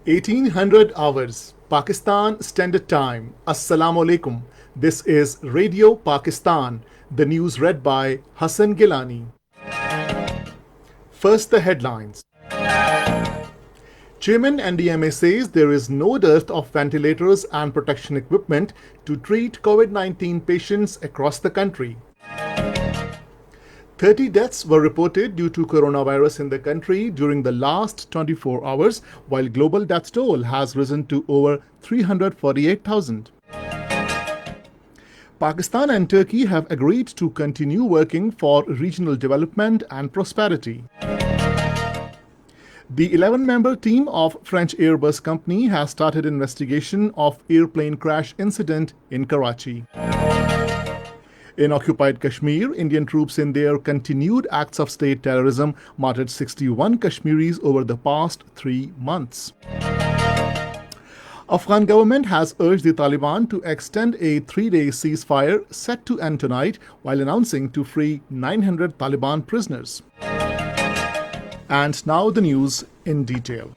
1800 hours, Pakistan Standard Time. Assalamu alaikum. This is Radio Pakistan. The news read by Hassan Gilani. First, the headlines. Chairman NDMA says there is no dearth of ventilators and protection equipment to treat COVID-19 patients across the country. 30 deaths were reported due to coronavirus in the country during the last 24 hours, while global death toll has risen to over 348,000. Pakistan and Turkey have agreed to continue working for regional development and prosperity. The 11-member team of French Airbus company has started investigation of airplane crash incident in Karachi. In occupied Kashmir, Indian troops in their continued acts of state terrorism martyred 61 Kashmiris over the past 3 months. Afghan government has urged the Taliban to extend a 3-day ceasefire set to end tonight while announcing to free 900 Taliban prisoners. And now the news in detail.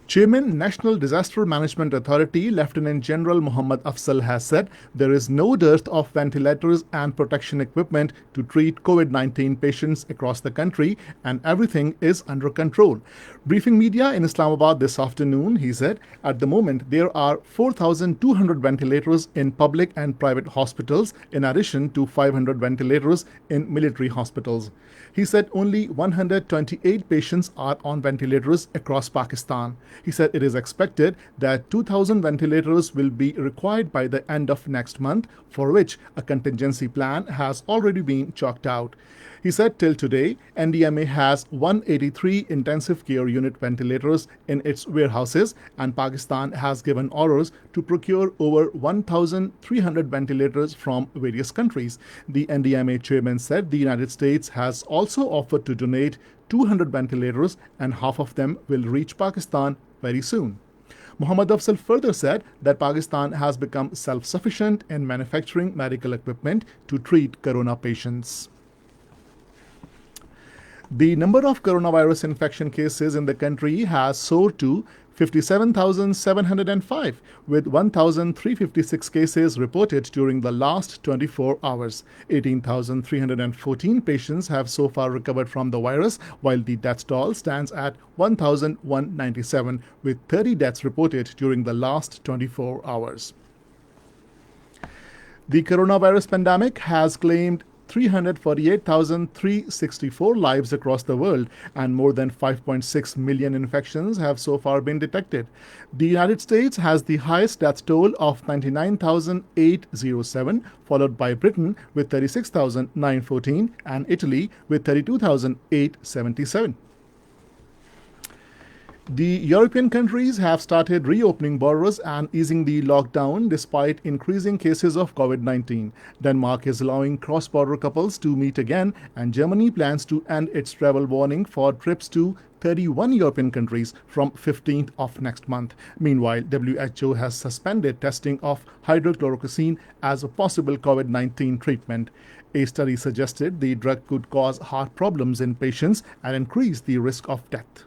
Chairman, National Disaster Management Authority, Lieutenant General Muhammad Afzal has said there is no dearth of ventilators and protection equipment to treat COVID-19 patients across the country and everything is under control. Briefing media in Islamabad this afternoon, he said, at the moment there are 4,200 ventilators in public and private hospitals in addition to 500 ventilators in military hospitals. He said only 128 patients are on ventilators across Pakistan. He said it is expected that 2,000 ventilators will be required by the end of next month, for which a contingency plan has already been chalked out. He said till today, NDMA has 183 intensive care unit ventilators in its warehouses, and Pakistan has given orders to procure over 1,300 ventilators from various countries. The NDMA chairman said the United States has also offered to donate 200 ventilators and half of them will reach Pakistan very soon. Muhammad Afzal further said that Pakistan has become self-sufficient in manufacturing medical equipment to treat corona patients. The number of coronavirus infection cases in the country has soared to 57,705, with 1,356 cases reported during the last 24 hours. 18,314 patients have so far recovered from the virus, while the death toll stands at 1,197, with 30 deaths reported during the last 24 hours. The coronavirus pandemic has claimed 348,364 lives across the world, and more than 5.6 million infections have so far been detected. The United States has the highest death toll of 99,807, followed by Britain with 36,914 and Italy with 32,877. The European countries have started reopening borders and easing the lockdown despite increasing cases of COVID-19. Denmark is allowing cross-border couples to meet again, and Germany plans to end its travel warning for trips to 31 European countries from 15th of next month. Meanwhile, WHO has suspended testing of hydrochloroquine as a possible COVID-19 treatment. A study suggested the drug could cause heart problems in patients and increase the risk of death.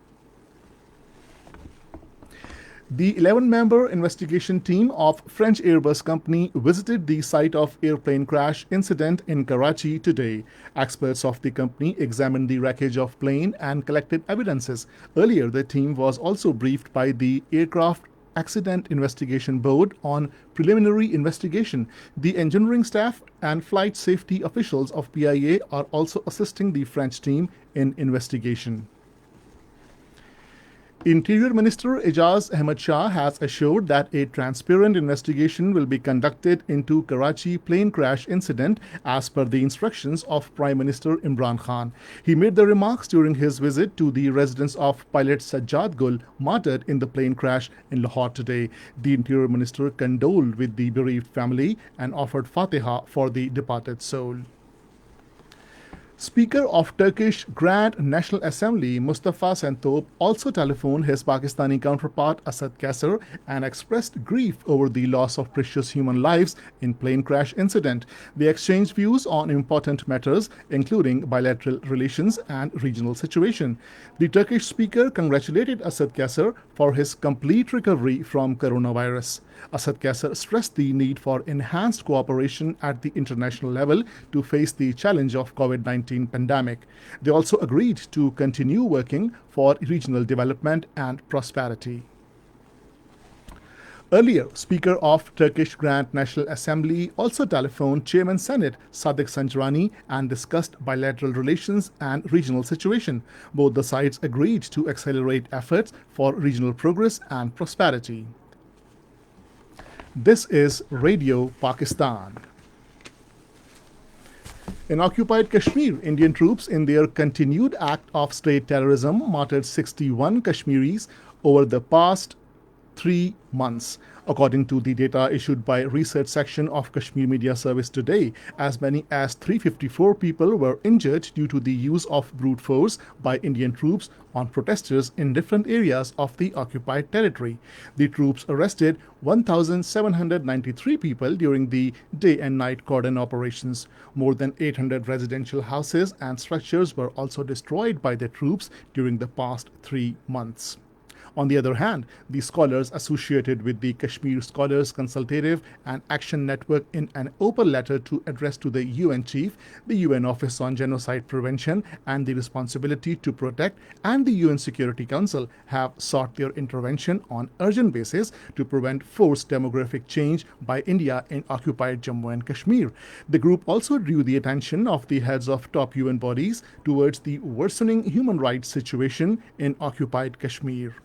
The 11-member investigation team of French Airbus company visited the site of airplane crash incident in Karachi today. Experts of the company examined the wreckage of plane and collected evidences. Earlier, the team was also briefed by the Aircraft Accident Investigation Board on preliminary investigation. The engineering staff and flight safety officials of PIA are also assisting the French team in investigation. Interior Minister Ejaz Ahmed Shah has assured that a transparent investigation will be conducted into Karachi plane crash incident as per the instructions of Prime Minister Imran Khan. He made the remarks during his visit to the residence of pilot Sajjad Gul, martyred in the plane crash in Lahore today. The Interior Minister condoled with the bereaved family and offered Fatiha for the departed soul. Speaker of Turkish Grand National Assembly Mustafa Sentop also telephoned his Pakistani counterpart Asad Kasser and expressed grief over the loss of precious human lives in plane crash incident. They exchanged views on important matters including bilateral relations and regional situation. The Turkish speaker congratulated Asad Kasser for his complete recovery from coronavirus. Asad Kasser stressed the need for enhanced cooperation at the international level to face the challenge of COVID-19 pandemic. They also agreed to continue working for regional development and prosperity. Earlier, Speaker of Turkish Grand National Assembly also telephoned Chairman Senate Sadiq Sanjrani and discussed bilateral relations and regional situation. Both the sides agreed to accelerate efforts for regional progress and prosperity. This is Radio Pakistan. In occupied Kashmir, Indian troops, in their continued act of state terrorism, martyred 61 Kashmiris over the past 3 months. According to the data issued by research section of Kashmir Media Service today, as many as 354 people were injured due to the use of brute force by Indian troops on protesters in different areas of the occupied territory. The troops arrested 1,793 people during the day and night cordon operations. More than 800 residential houses and structures were also destroyed by the troops during the past 3 months. On the other hand, the scholars associated with the Kashmir Scholars Consultative and Action Network, in an open letter to address to the UN Chief, the UN Office on Genocide Prevention and the Responsibility to Protect, and the UN Security Council, have sought their intervention on urgent basis to prevent forced demographic change by India in occupied Jammu and Kashmir. The group also drew the attention of the heads of top UN bodies towards the worsening human rights situation in occupied Kashmir.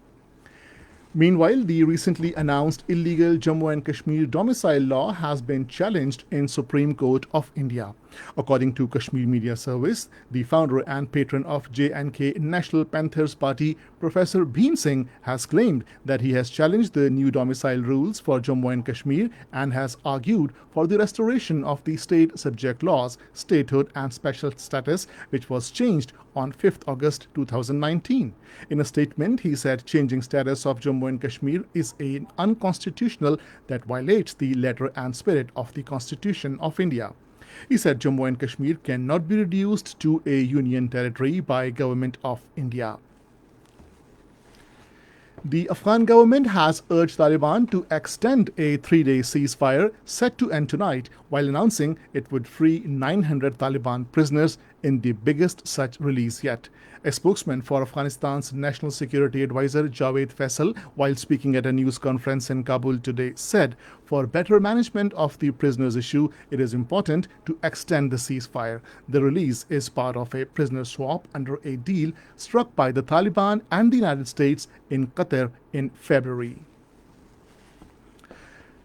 Meanwhile, the recently announced illegal Jammu and Kashmir domicile law has been challenged in Supreme Court of India. According to Kashmir Media Service, the founder and patron of J&K National Panthers Party, Professor Bhim Singh, has claimed that he has challenged the new domicile rules for Jammu and Kashmir and has argued for the restoration of the state subject laws, statehood and special status, which was changed on 5th August 2019. In a statement, he said changing status of Jammu and Kashmir is unconstitutional that violates the letter and spirit of the Constitution of India. He said Jammu and Kashmir cannot be reduced to a union territory by Government of India. The Afghan government has urged Taliban to extend a 3-day ceasefire set to end tonight, while announcing it would free 900 Taliban prisoners in the biggest such release yet. A spokesman for Afghanistan's National Security Advisor Javed Faisal, while speaking at a news conference in Kabul today, said, "For better management of the prisoners issue, it is important to extend the ceasefire. The release is part of a prisoner swap under a deal struck by the Taliban and the United States in Qatar in February."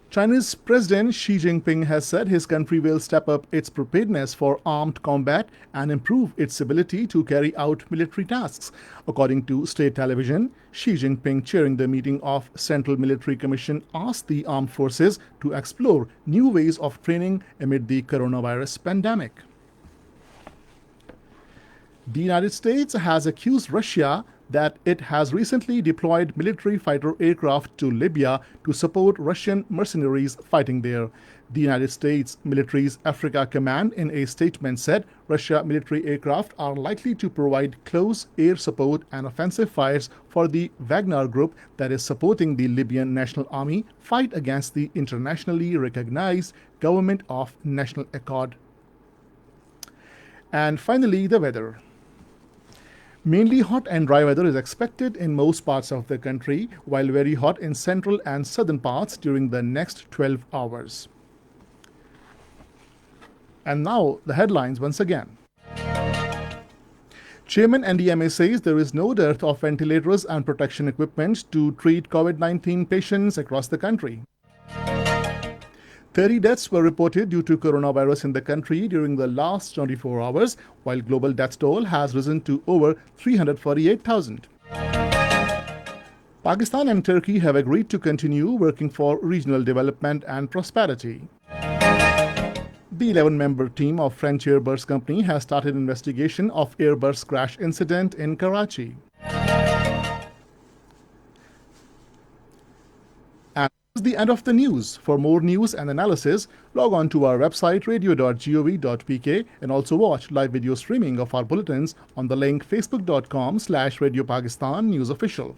China's President Xi Jinping has said his country will step up its preparedness for armed combat and improve its ability to carry out military tasks. According to state television, Xi Jinping, chairing the meeting of Central Military Commission, asked the armed forces to explore new ways of training amid the coronavirus pandemic. The United States has accused Russia that it has recently deployed military fighter aircraft to Libya to support Russian mercenaries fighting there. The United States military's Africa Command, in a statement, said Russia military aircraft are likely to provide close air support and offensive fires for the Wagner Group that is supporting the Libyan National Army fight against the internationally recognized Government of National Accord. And finally, the weather. Mainly hot and dry weather is expected in most parts of the country, while very hot in central and southern parts during the next 12 hours. And now the headlines once again. Chairman NDMA says there is no dearth of ventilators and protection equipment to treat COVID-19 patients across the country. 30 deaths were reported due to coronavirus in the country during the last 24 hours, while global death toll has risen to over 348,000. Pakistan and Turkey have agreed to continue working for regional development and prosperity. The 11-member team of French Airbus company has started investigation of Airbus crash incident in Karachi. And this is the end of the news. For more news and analysis, log on to our website radio.gov.pk and also watch live video streaming of our bulletins on the link facebook.com/Radio Pakistan News Official.